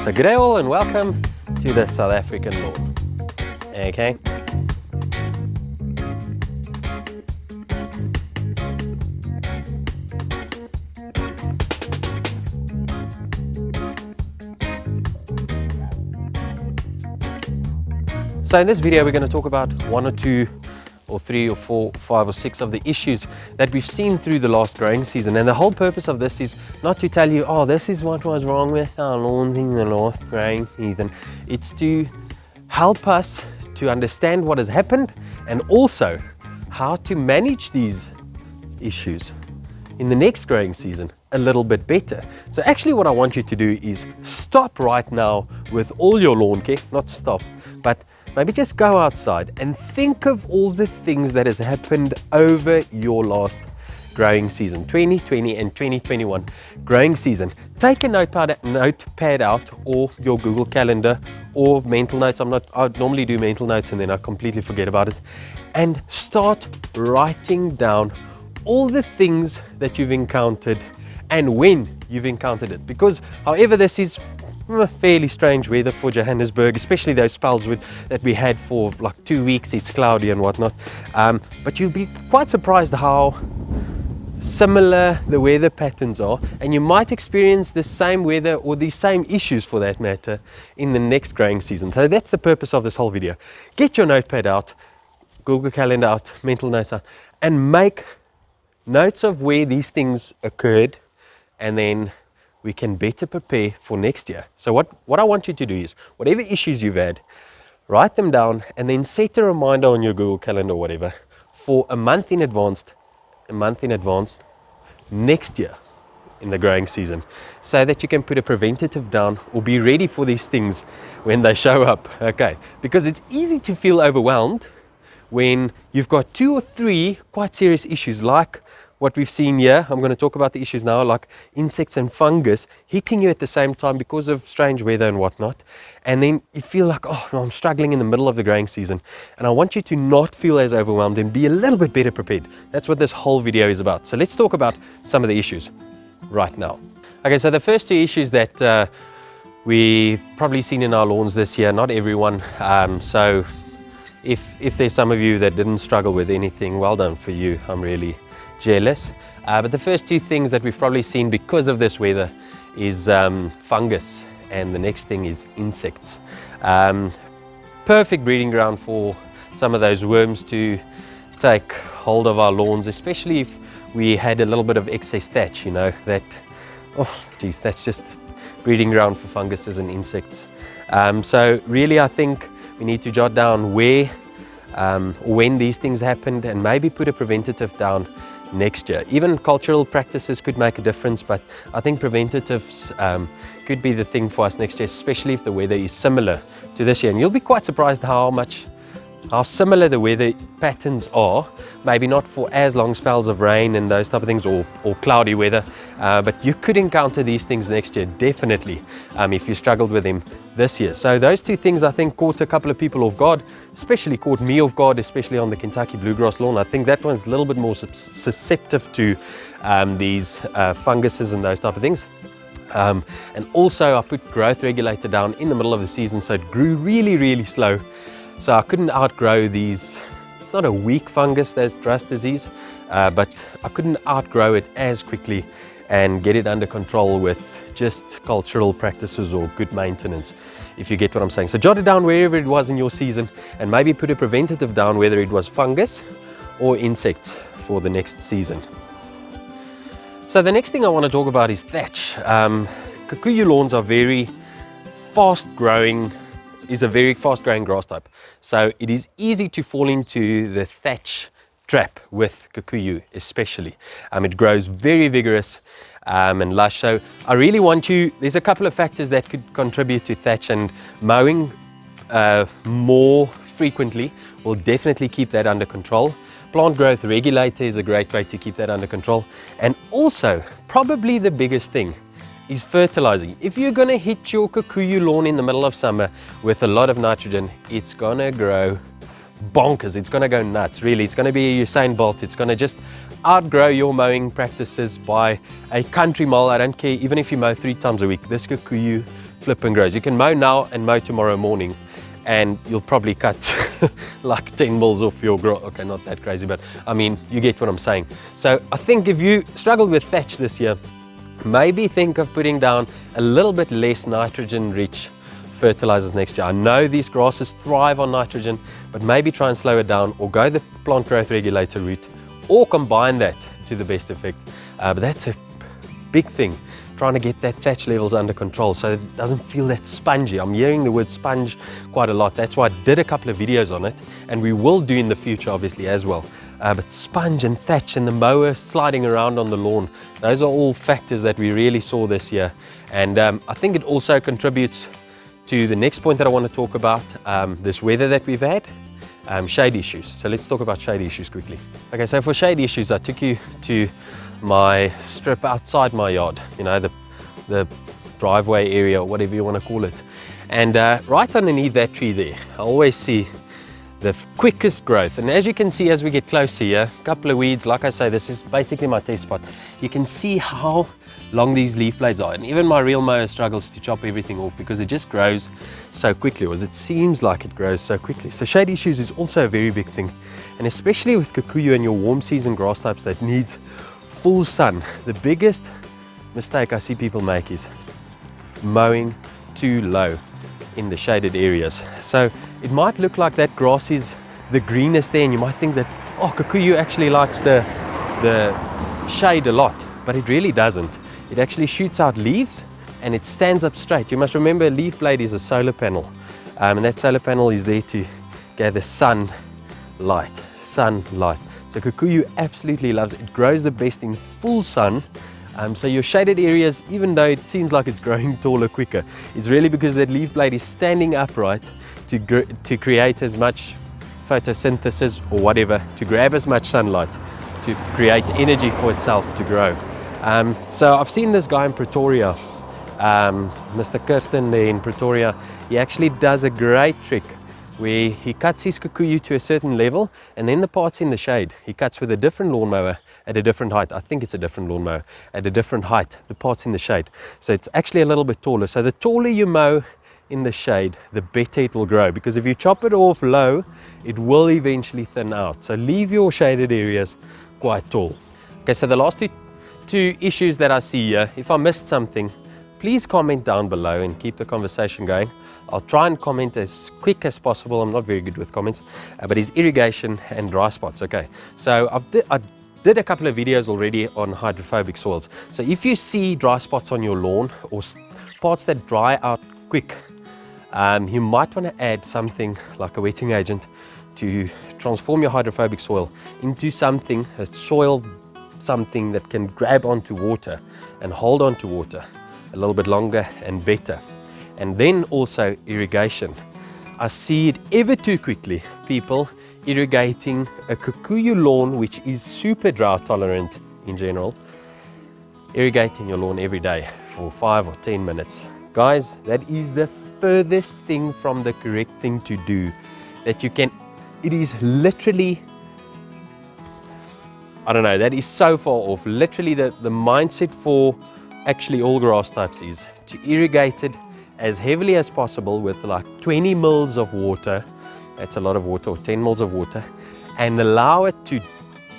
So good day all and welcome to the South African lawn. Okay. So in this video we're going to talk about one or two or three or four, five or six of the issues that we've seen through the last growing season. And the whole purpose of this is not to tell you, oh, this is what was wrong with our lawn in the last growing season. It's to help us to understand what has happened and also how to manage these issues in the next growing season a little bit better. So actually what I want you to do is stop right now with all your lawn care, not stop, but maybe just go outside and think of all the things that has happened over your last growing season, 2020 and 2021 growing season. Take a notepad out or your Google Calendar or mental notes. I normally do mental notes and then I completely forget about it. And start writing down all the things that you've encountered and when you've encountered it. Because however this is fairly strange weather for Johannesburg, especially those spells that we had for like 2 weeks, it's cloudy and whatnot, but you'll be quite surprised how similar the weather patterns are, and you might experience the same weather or the same issues for that matter in the next growing season. So that's the purpose of this whole video. Get your notepad out, Google Calendar out, mental notes out, and make notes of where these things occurred, and then we can better prepare for next year. So what I want you to do is, whatever issues you've had, write them down and then set a reminder on your Google Calendar or whatever for a month in advance next year in the growing season, so that you can put a preventative down or be ready for these things when they show up. Okay, because it's easy to feel overwhelmed when you've got 2 or 3 quite serious issues like what we've seen here. I'm going to talk about the issues now, like insects and fungus hitting you at the same time because of strange weather and whatnot. And then you feel like, oh, no, I'm struggling in the middle of the growing season. And I want you to not feel as overwhelmed and be a little bit better prepared. That's what this whole video is about. So let's talk about some of the issues right now. Okay, so the first 2 issues that we've probably seen in our lawns this year, not everyone. So if there's some of you that didn't struggle with anything, well done for you. I'm really jealous. But the first 2 things that we've probably seen because of this weather is fungus, and the next thing is insects. Perfect breeding ground for some of those worms to take hold of our lawns, especially if we had a little bit of excess thatch, you know, that, oh geez, that's just breeding ground for funguses and insects. So really I think we need to jot down where when these things happened and maybe put a preventative down next year. Even cultural practices could make a difference, but I think preventatives could be the thing for us next year, especially if the weather is similar to this year. And you'll be quite surprised how similar the weather patterns are, maybe not for as long spells of rain and those type of things, or cloudy weather, but you could encounter these things next year, definitely, if you struggled with them this year. So those 2 things I think caught a couple of people off guard, especially caught me off guard, especially on the Kentucky bluegrass lawn. I think that one's a little bit more susceptible to these funguses and those type of things. And also I put growth regulator down in the middle of the season, so it grew really, really slow. So I couldn't outgrow these. It's not a weak fungus, there's rust disease, but I couldn't outgrow it as quickly and get it under control with just cultural practices or good maintenance, if you get what I'm saying. So jot it down wherever it was in your season and maybe put a preventative down, whether it was fungus or insects for the next season. So the next thing I want to talk about is thatch. Kikuyu lawns are very fast growing grass type. So it is easy to fall into the thatch trap with Kikuyu especially. It grows very vigorous and lush. So I really want you, there's a couple of factors that could contribute to thatch, and mowing more frequently will definitely keep that under control. Plant growth regulator is a great way to keep that under control. And also, probably the biggest thing is fertilizing. If you're going to hit your Kikuyu lawn in the middle of summer with a lot of nitrogen, it's going to grow bonkers. It's going to go nuts, really. It's going to be a Usain Bolt. It's going to just outgrow your mowing practices by a country mile. I don't care, even if you mow 3 times a week, this Kikuyu flipping grows. You can mow now and mow tomorrow morning, and you'll probably cut like 10 mils off your grass. Okay, not that crazy, but I mean, you get what I'm saying. So I think if you struggled with thatch this year, maybe think of putting down a little bit less nitrogen rich fertilizers next year. I know these grasses thrive on nitrogen, but maybe try and slow it down, or go the plant growth regulator route, or combine that to the best effect. But that's a big thing, trying to get that thatch levels under control so that it doesn't feel that spongy. I'm hearing the word sponge quite a lot. That's why I did a couple of videos on it, and we will do in the future obviously as well. But sponge and thatch and the mower sliding around on the lawn, those are all factors that we really saw this year. And I think it also contributes to the next point that I want to talk about, this weather that we've had, shade issues. So let's talk about shade issues quickly. Okay, so for shade issues, I took you to my strip outside my yard, you know, the driveway area or whatever you want to call it. And right underneath that tree there, I always see the quickest growth. And as you can see, as we get closer here, a couple of weeds, like I say, this is basically my test spot. You can see how long these leaf blades are, and even my real mower struggles to chop everything off because it just grows so quickly, or it seems like it grows so quickly. So shade issues is also a very big thing, and especially with kikuyu and your warm season grass types that needs full sun. The biggest mistake I see people make is mowing too low in the shaded areas. So it might look like that grass is the greenest there, and you might think that, oh, kikuyu actually likes the shade a lot, but it really doesn't. It actually shoots out leaves and it stands up straight. You must remember, a leaf blade is a solar panel, and that solar panel is there to gather sunlight. So kikuyu absolutely loves it. It grows the best in full sun. So your shaded areas, even though it seems like it's growing taller quicker, it's really because that leaf blade is standing upright to create as much photosynthesis or whatever, to grab as much sunlight, to create energy for itself to grow. So I've seen this guy in Pretoria, Mr. Kirsten there in Pretoria. He actually does a great trick where he cuts his kikuyu to a certain level, and then the parts in the shade he cuts with a different lawnmower at a different height. I think it's a different lawnmower at a different height, the parts in the shade. So it's actually a little bit taller. So the taller you mow in the shade, the better it will grow, because if you chop it off low, it will eventually thin out. So leave your shaded areas quite tall. Okay, so the last two issues that I see here, if I missed something, please comment down below and keep the conversation going. I'll try and comment as quick as possible. I'm not very good with comments, but it's irrigation and dry spots. Okay, so I did a couple of videos already on hydrophobic soils. So if you see dry spots on your lawn or parts that dry out quick, you might want to add something like a wetting agent to transform your hydrophobic soil into something that can grab onto water and hold onto water a little bit longer and better. And then also irrigation. I see it ever too quickly, people irrigating a kikuyu lawn, which is super drought tolerant in general, irrigating your lawn every day for 5 or 10 minutes. Guys, that is the furthest thing from the correct thing to do that you can. It is literally, I don't know, that is so far off. Literally the mindset for actually all grass types is to irrigate it as heavily as possible with like 20 mils of water. That's a lot of water, or 10 mils of water, and allow it to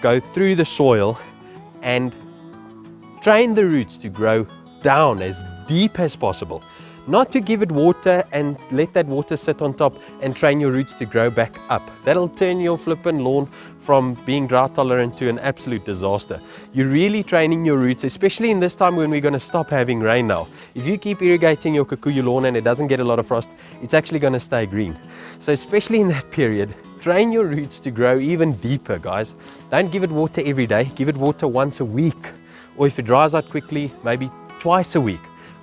go through the soil and train the roots to grow down as deep as possible. Not to give it water and let that water sit on top and train your roots to grow back up. That'll turn your flippin' lawn from being drought tolerant to an absolute disaster. You're really training your roots, especially in this time when we're going to stop having rain now. If you keep irrigating your kikuyu lawn and it doesn't get a lot of frost, it's actually going to stay green. So especially in that period, train your roots to grow even deeper, guys. Don't give it water every day. Give it water once a week. Or if it dries out quickly, maybe twice a week.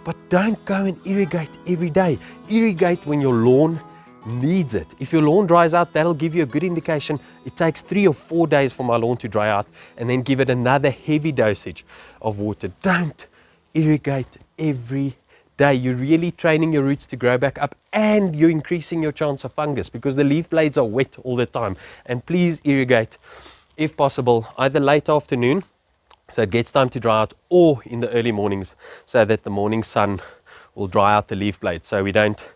But don't go and irrigate every day. Irrigate when your lawn needs it. If your lawn dries out, that'll give you a good indication. It takes 3 or 4 days for my lawn to dry out, and then give it another heavy dosage of water. Don't irrigate every day. You're really training your roots to grow back up, and you're increasing your chance of fungus because the leaf blades are wet all the time. And please irrigate, if possible, either late afternoon, so it gets time to dry out, or in the early mornings, so that the morning sun will dry out the leaf blade, so we don't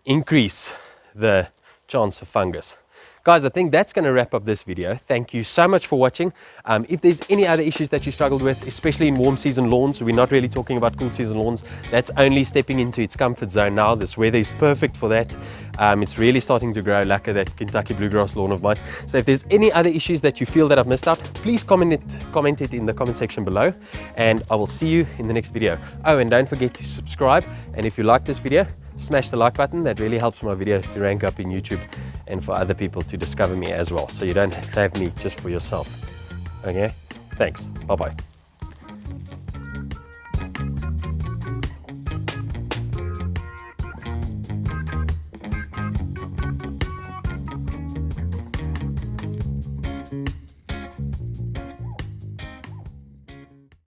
increase the chance of fungus. Guys, I think that's going to wrap up this video. Thank you so much for watching. If there's any other issues that you struggled with, especially in warm season lawns, we're not really talking about cool season lawns. That's only stepping into its comfort zone now. This weather is perfect for that. It's really starting to grow, like that Kentucky bluegrass lawn of mine. So if there's any other issues that you feel that I've missed out, please comment it in the comment section below, and I will see you in the next video. Oh, and don't forget to subscribe, and if you like this video, smash the like button. That really helps my videos to rank up in YouTube and for other people to discover me as well, so you don't have me just for yourself. Okay, thanks, bye bye.